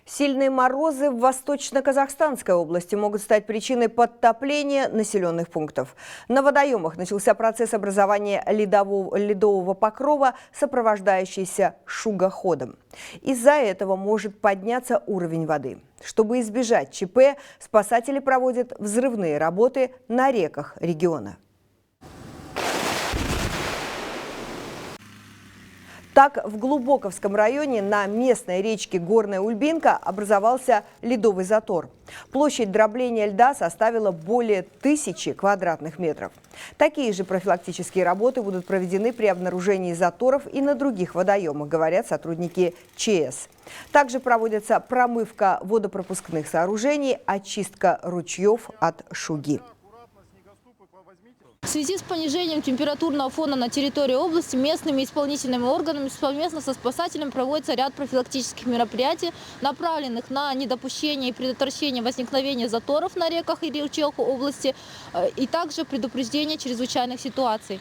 Сильные морозы в Восточно-Казахстанской области могут стать причиной подтопления населенных пунктов. На водоемах начался процесс образования ледового покрова, сопровождающийся шугоходом. Из-за этого может подняться уровень воды. Чтобы избежать ЧП, спасатели проводят взрывные работы на реках региона. Так, в Глубоковском районе на местной речке Горная Ульбинка образовался ледовый затор. Площадь дробления льда составила более 1000 квадратных метров. Такие же профилактические работы будут проведены при обнаружении заторов и на других водоемах, говорят сотрудники ЧС. Также проводится промывка водопропускных сооружений, очистка ручьев от шуги. В связи с понижением температурного фона на территории области местными исполнительными органами совместно со спасателем проводится ряд профилактических мероприятий, направленных на недопущение и предотвращение возникновения заторов на реках и ручьях области, и также предупреждение чрезвычайных ситуаций.